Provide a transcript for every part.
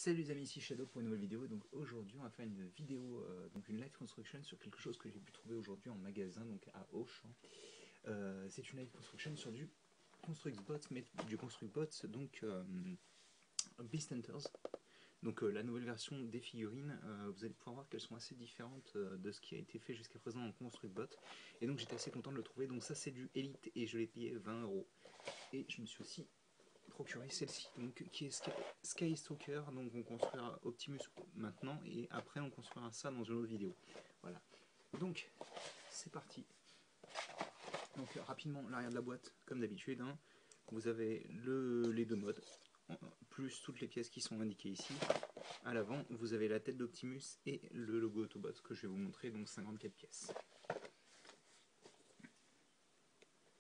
Salut les amis, ici Shadow pour une nouvelle vidéo. Donc aujourd'hui on va faire une vidéo, donc une live construction sur quelque chose que j'ai pu trouver aujourd'hui en magasin, donc à Auchan. C'est une live construction sur du ConstruxBot, mais du ConstruxBot, donc Beast Hunters. Donc la nouvelle version des figurines, vous allez pouvoir voir qu'elles sont assez différentes de ce qui a été fait jusqu'à présent en ConstruxBot. Et donc j'étais assez content de le trouver. Donc ça c'est du Elite et je l'ai payé 20€. Et je me suis aussi procurer celle-ci, donc qui est Skystalker. Donc on construira Optimus maintenant et après on construira ça dans une autre vidéo. Voilà. Donc c'est parti. Donc rapidement l'arrière de la boîte, comme d'habitude, hein, vous avez les deux modes, plus toutes les pièces qui sont indiquées ici. À l'avant, vous avez la tête d'Optimus et le logo Autobot que je vais vous montrer, donc 54 pièces.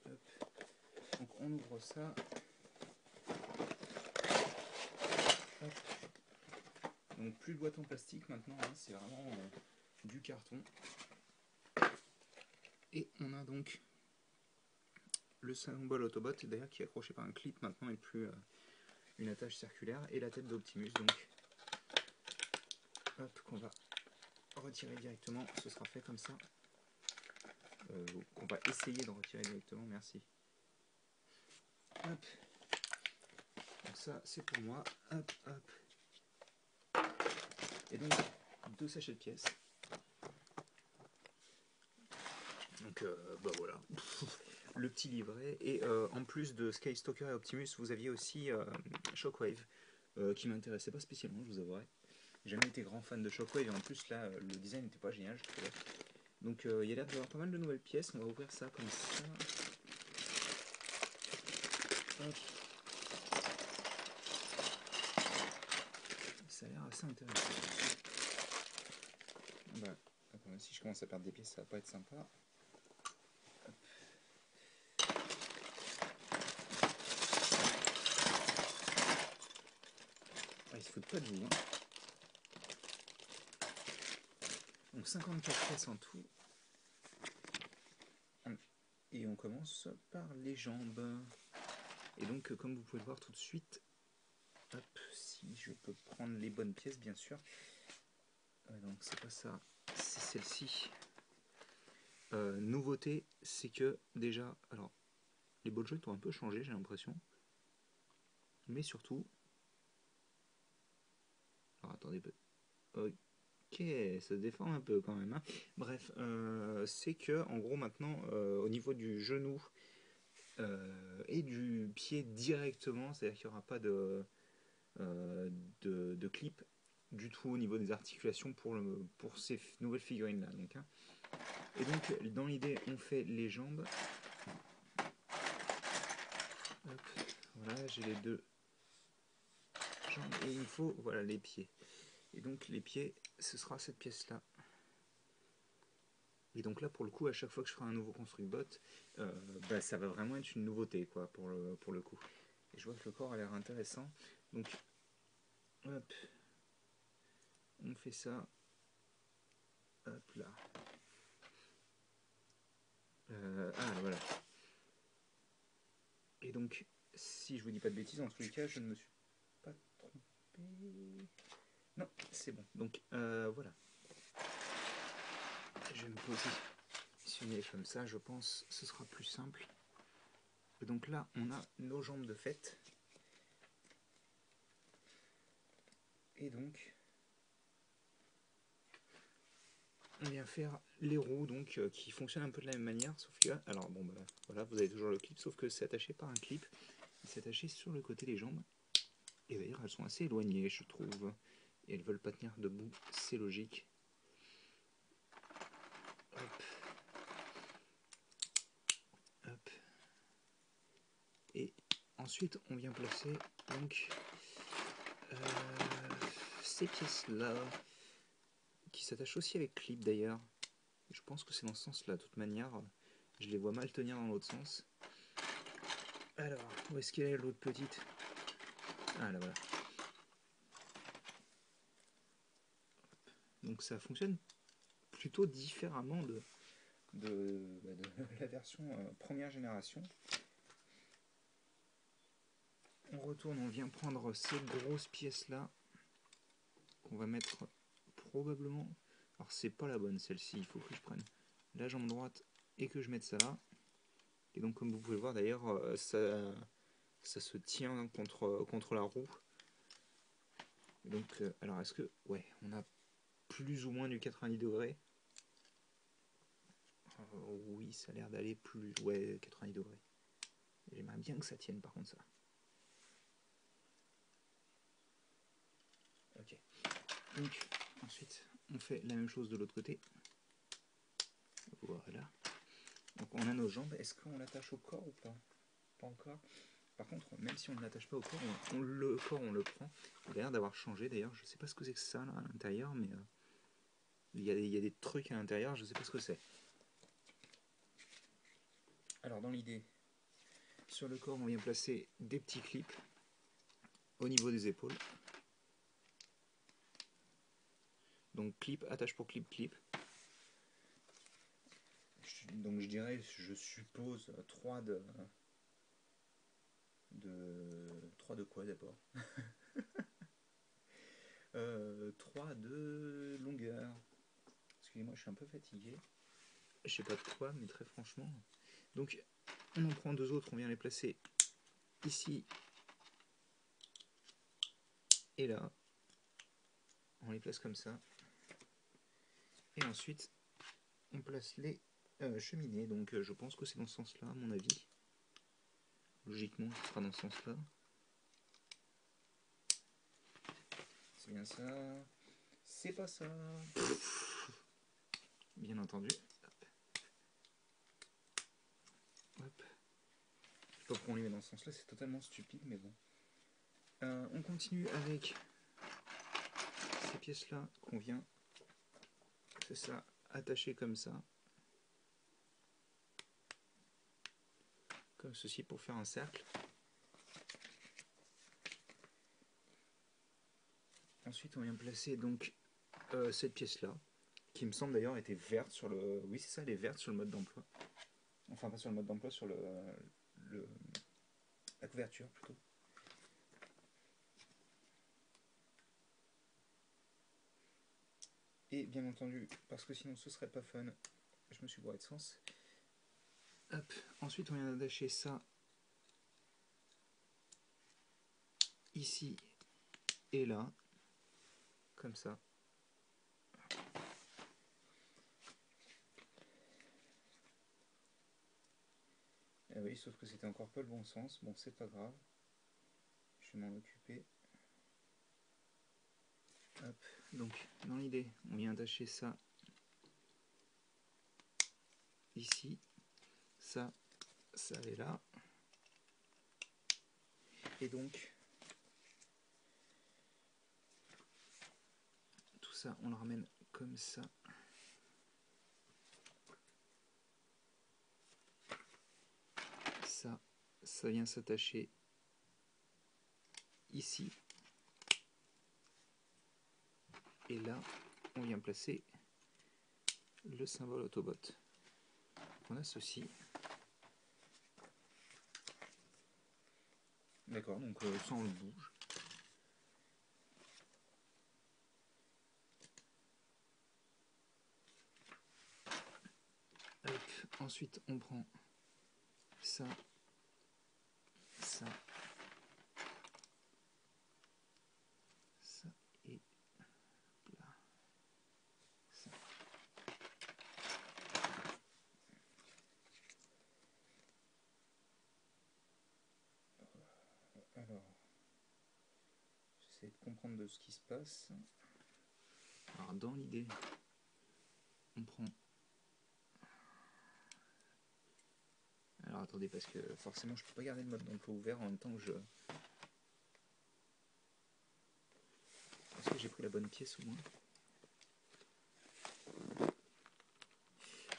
Hop. Donc on ouvre ça. Hop. Donc plus de boîte en plastique maintenant, hein, c'est vraiment du carton. Et on a donc le symbole Autobot, d'ailleurs qui est accroché par un clip maintenant et plus une attache circulaire, et la tête d'Optimus, donc hop, qu'on va retirer directement. Ce sera fait comme ça, qu'on va essayer de retirer directement. Merci. Hop. Donc ça c'est pour moi. Hop, hop. Et donc 2 sachets de pièces. Donc bah voilà, le petit livret. Et en plus de Skystalker et Optimus, vous aviez aussi Shockwave, qui m'intéressait pas spécialement, je vous avouerai. J'ai jamais été grand fan de Shockwave, et en plus là, le design n'était pas génial, je trouvais. Donc il y a l'air d'avoir pas mal de nouvelles pièces. On va ouvrir ça comme ça. Hop. Ça a l'air assez intéressant. Bah, attends, si je commence à perdre des pièces, ça va pas être sympa. Ah, ils se foutent pas de vous, hein. Donc 54 pièces en tout. Et on commence par les jambes. Et donc comme vous pouvez le voir tout de suite, hop, si je peux prendre les bonnes pièces bien sûr. Donc c'est pas ça, c'est celle-ci. Nouveauté, c'est que déjà, alors les ball joints ont un peu changé, j'ai l'impression. Mais surtout, alors attendez, ok, ça se déforme un peu quand même, hein. Bref, c'est que en gros maintenant, au niveau du genou et du pied directement, c'est-à-dire qu'il n'y aura pas de clip du tout au niveau des articulations pour ces nouvelles figurines là, donc, hein. Et donc dans l'idée on fait les jambes. Hop, voilà, j'ai les deux jambes et il me faut, voilà, les pieds. Et donc les pieds, ce sera cette pièce là. Et donc là pour le coup, à chaque fois que je ferai un nouveau ConstruxBot, bah, ça va vraiment être une nouveauté quoi pour le coup. Et je vois que le corps a l'air intéressant. Donc hop, on fait ça. Hop là. Ah voilà. Et donc, si je vous dis pas de bêtises, en tous les cas, je ne me suis pas trompé. Non, c'est bon. Donc voilà. Je vais me positionner comme ça, je pense ce sera plus simple. Et donc là, on a nos jambes de fête. Et donc, on vient faire les roues donc qui fonctionnent un peu de la même manière, sauf que alors bon bah voilà, vous avez toujours le clip, sauf que c'est attaché par un clip. C'est attaché sur le côté des jambes. Et d'ailleurs, elles sont assez éloignées, je trouve. Et elles veulent pas tenir debout, c'est logique. Hop. Hop. Et ensuite, on vient placer donc ces pièces-là, qui s'attachent aussi avec clip d'ailleurs. Je pense que c'est dans ce sens-là, de toute manière. Je les vois mal tenir dans l'autre sens. Alors, où est-ce qu'elle est l'autre petite? Ah là voilà. Donc ça fonctionne plutôt différemment de la version première génération. On retourne, on vient prendre ces grosses pièces là. on va mettre probablement... Alors c'est pas la bonne celle-ci, il faut que je prenne la jambe droite et que je mette ça là. Et donc comme vous pouvez le voir d'ailleurs, ça se tient contre la roue. Donc alors est-ce que... Ouais, on a plus ou moins du 90 degrés. Oui, ça a l'air d'aller plus... Ouais, 90 degrés. J'aimerais bien que ça tienne par contre ça. Ok. Donc ensuite, on fait la même chose de l'autre côté. Voilà. Donc on a nos jambes. Est-ce qu'on l'attache au corps ou pas? Pas encore. Par contre, même si on ne l'attache pas au corps, le corps on le prend. Il a l'air d'avoir changé d'ailleurs. Je sais pas ce que c'est que ça là, à l'intérieur, mais il y a des trucs à l'intérieur, je sais pas ce que c'est. Alors dans l'idée, sur le corps on vient placer des petits clips au niveau des épaules. Donc clip, attache pour clip, clip. Donc je dirais, je suppose 3 de 3 de quoi d'abord 3 de longueur. Excusez-moi, je suis un peu fatigué. Je sais pas de quoi, mais très franchement. Donc on en prend 2 autres, on vient les placer ici et là. On les place comme ça. Et ensuite, on place les cheminées. Donc je pense que c'est dans ce sens-là, à mon avis. Logiquement, ce sera dans ce sens-là. C'est bien ça. C'est pas ça. Bien entendu. Hop. Je sais pas pourquoi on les met dans ce sens-là, c'est totalement stupide, mais bon. On continue avec ces pièces-là qu'on vient, c'est ça, attacher comme ça. Comme ceci pour faire un cercle. Ensuite, on vient placer donc cette pièce-là, qui me semble d'ailleurs était verte sur le... Oui, c'est ça, elle est verte sur le mode d'emploi. Enfin, pas sur le mode d'emploi, sur la couverture plutôt. Et bien entendu, parce que sinon ce serait pas fun, je me suis bourré de sens. Hop. Ensuite, on vient attacher ça ici et là, comme ça. Ah oui, sauf que c'était encore pas le bon sens. Bon, c'est pas grave. Je vais m'en occuper. Hop. Donc, dans l'idée, on vient attacher ça ici. Ça est là. Et donc, tout ça, on le ramène comme ça. Ça vient s'attacher ici. Et là, on vient placer le symbole Autobot. On a ceci. D'accord, donc ça on le bouge. Hop. Ensuite, on prend ça, ça, ça et là, ça. Alors, j'essaie de comprendre de ce qui se passe. Alors, dans l'idée, on prend... Alors, attendez, parce que forcément, je peux pas garder le mode d'emploi ouvert en même temps que je... Est-ce que j'ai pris la bonne pièce au moins?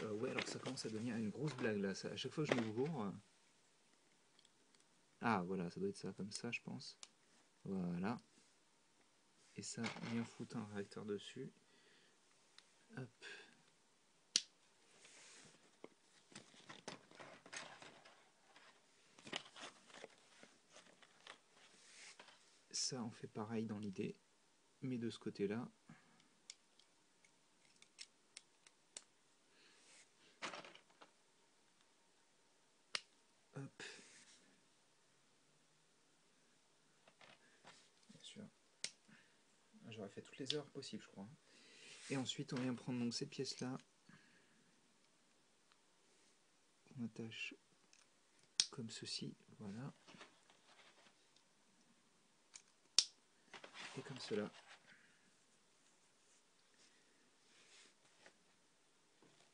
Ouais, alors ça commence à devenir une grosse blague là. À chaque fois que je me gourre... Ah, voilà, ça doit être ça, comme ça, je pense. Voilà. Et ça, on vient foutre un réacteur dessus. Hop. Ça, on fait pareil dans l'idée. mets de ce côté-là. Hop. Bien sûr. J'aurais fait toutes les erreurs possibles, je crois. Et ensuite, on vient prendre donc cette pièce-là. On attache comme ceci, voilà. Et comme cela.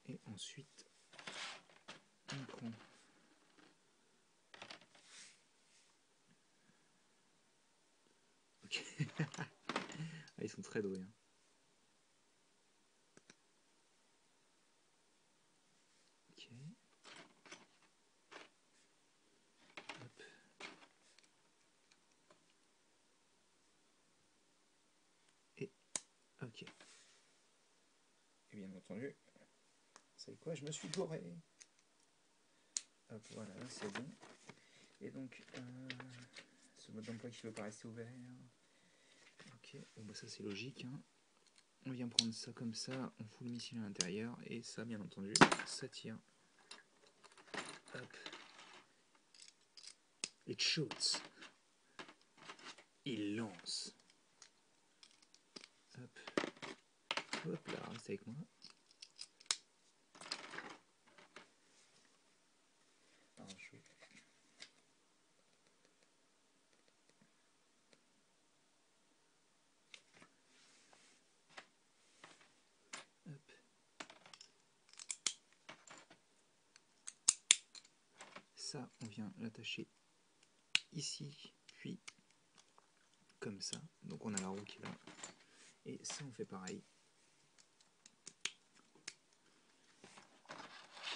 Et ensuite, on prend ok. Ah, ils sont très doués. Hein. Ok. Hop. Et ok. Et bien entendu, c'est quoi, je me suis bourré. Hop, voilà, c'est bon. Et donc, ce mode d'emploi qui ne veut pas rester ouvert. Ok, bon bah ça c'est logique. Hein. On vient prendre ça comme ça, on fout le missile à l'intérieur, et ça, bien entendu, ça tire. Hop. It shoots. Il lance. Hop. Hop là, reste avec moi. Alors, je vais... Hop. Ça, on vient l'attacher ici, puis comme ça. Donc on a la roue qui est là. Et ça, on fait pareil.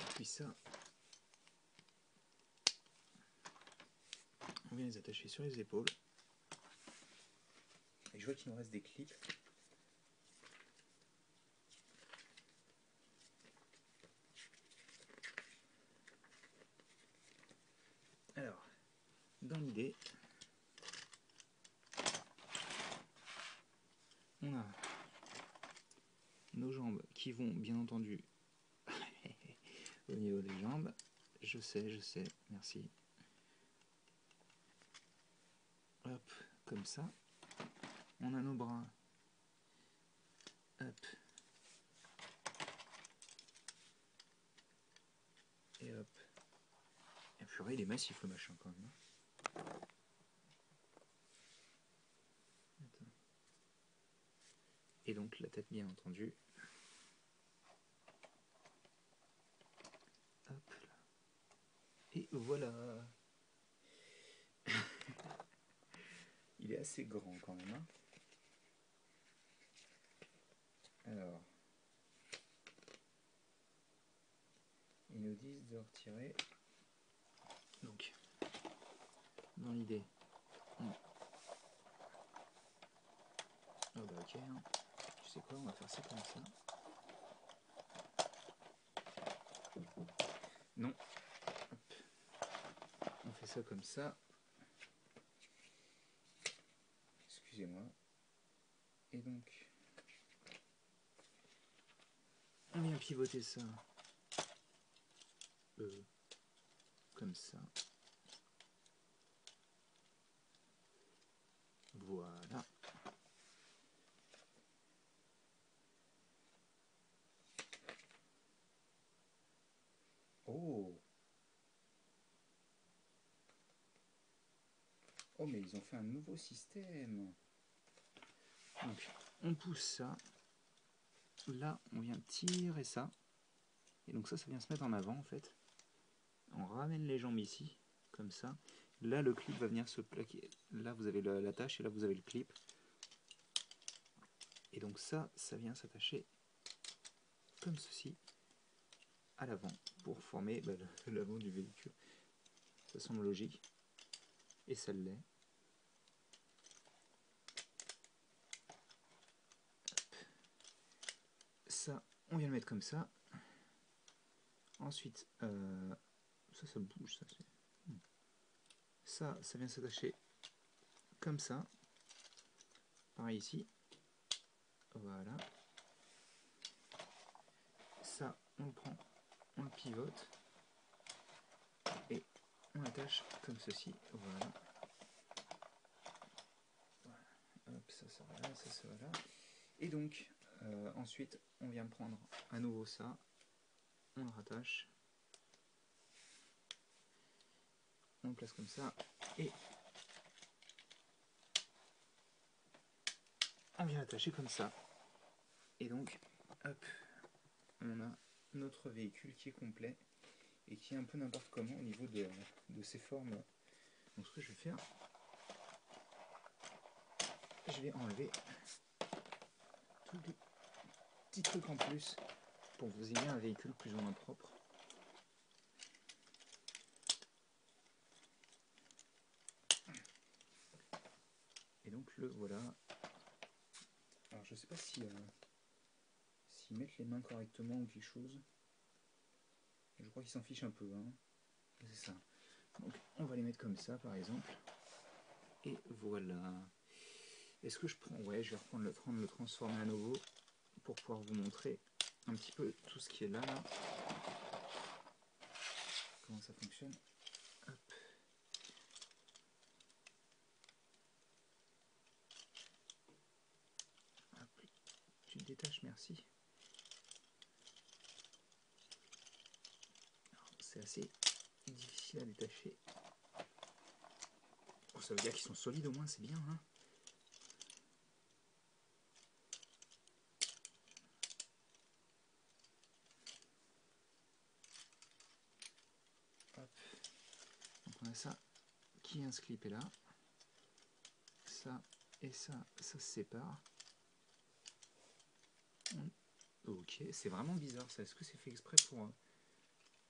Et puis ça, on vient les attacher sur les épaules. Et je vois qu'il nous reste des clips. Alors, dans l'idée, on a nos jambes qui vont bien entendu au niveau des jambes. Je sais, merci. Hop, comme ça. On a nos bras. Hop. Et hop. Et purée, il est massif le machin quand même. Attends. Et donc la tête bien entendu. Hop là. Et voilà. Il est assez grand quand même. Hein. Alors. Ils nous disent de retirer. Donc. Dans l'idée. Oh bah ok. Hein. Tu sais quoi, on va faire ça comme ça. Non. Hop. On fait ça comme ça. Excusez-moi. Et donc, on vient pivoter ça comme ça. Voilà. Oh. Oh, mais ils ont fait un nouveau système. Donc, on pousse ça. Là, on vient tirer ça. Et donc ça vient se mettre en avant, en fait. On ramène les jambes ici, comme ça. Là, le clip va venir se plaquer. Là, vous avez l'attache et là, vous avez le clip. Et donc ça vient s'attacher comme ceci à l'avant pour former l'avant du véhicule. Ça semble logique. Et ça l'est. Ça, on vient le mettre comme ça. Ensuite, ça bouge. Ça vient s'attacher comme ça. Pareil ici. voilà. Ça, on le prend, on le pivote et on attache comme ceci, voilà. Hop, ça va là, ça va là. Et donc, ensuite, on vient prendre à nouveau ça, on le rattache, on le place comme ça, et on vient attacher comme ça. Et donc, hop, on a notre véhicule qui est complet et qui est un peu n'importe comment au niveau de ses formes. Donc ce que je vais faire, je vais enlever tous les petits trucs en plus pour que vous ayez un véhicule plus ou moins propre. Et donc le voilà. Alors je sais pas si s'ils mettent les mains correctement ou quelque chose. Je crois qu'ils s'en fichent un peu, hein. C'est ça. Donc on va les mettre comme ça par exemple. Et voilà. Est-ce que je prends... Ouais, je vais reprendre le train de le transformer à nouveau pour pouvoir vous montrer un petit peu tout ce qui est là. Comment ça fonctionne. Hop. Hop. Tu te détaches, merci. C'est assez difficile à détacher. Oh, ça veut dire qu'ils sont solides au moins, c'est bien, hein. Hop. Donc on a ça qui vient se clipper là. Ça et ça se sépare. Ok, c'est vraiment bizarre ça. Est-ce que c'est fait exprès pour...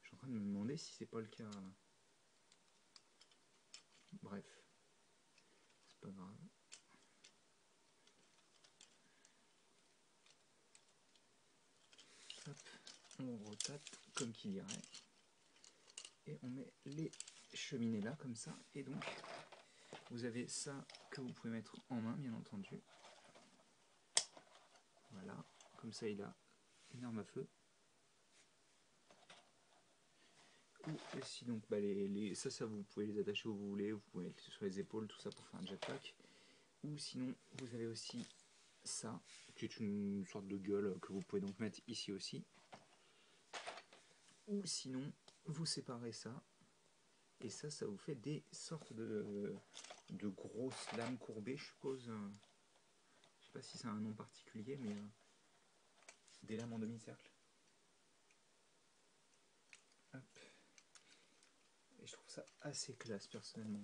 Je suis en train de me demander si c'est pas le cas. Bref. C'est pas grave. Hop. On rotate comme qui dirait. Et on met les cheminées là comme ça. Et donc, vous avez ça que vous pouvez mettre en main, bien entendu. Voilà. Comme ça, il a une arme à feu. Ou aussi donc bah ça vous pouvez les attacher où vous voulez, vous pouvez mettre sur les épaules, tout ça pour faire un jetpack. Ou sinon vous avez aussi ça qui est une sorte de gueule que vous pouvez donc mettre ici aussi. Ou sinon vous séparez ça et ça vous fait des sortes de grosses lames courbées, je suppose. Je sais pas si c'est un nom particulier, mais des lames en demi-cercle. Hop. Et je trouve ça assez classe personnellement.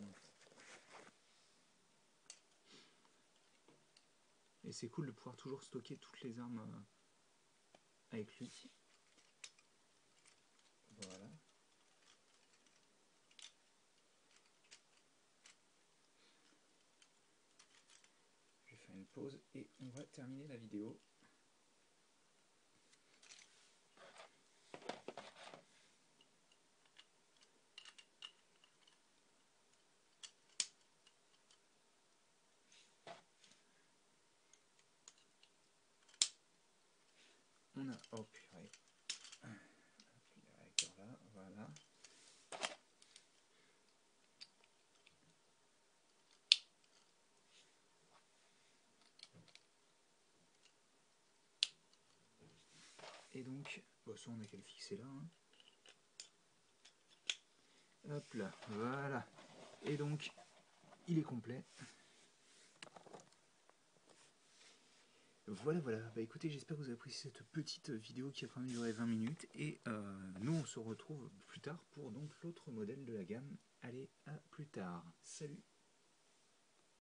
Et c'est cool de pouvoir toujours stocker toutes les armes avec lui. Voilà. Je vais faire une pause et on va terminer la vidéo. On a, oh purée, le réacteur là, voilà. Et donc, bon, ça on a qu'à le fixer là. Hein. Hop là, voilà. Et donc, il est complet. Voilà, voilà. Bah écoutez, j'espère que vous avez apprécié cette petite vidéo qui a quand même duré 20 minutes. Et nous, on se retrouve plus tard pour donc l'autre modèle de la gamme. Allez, à plus tard. Salut!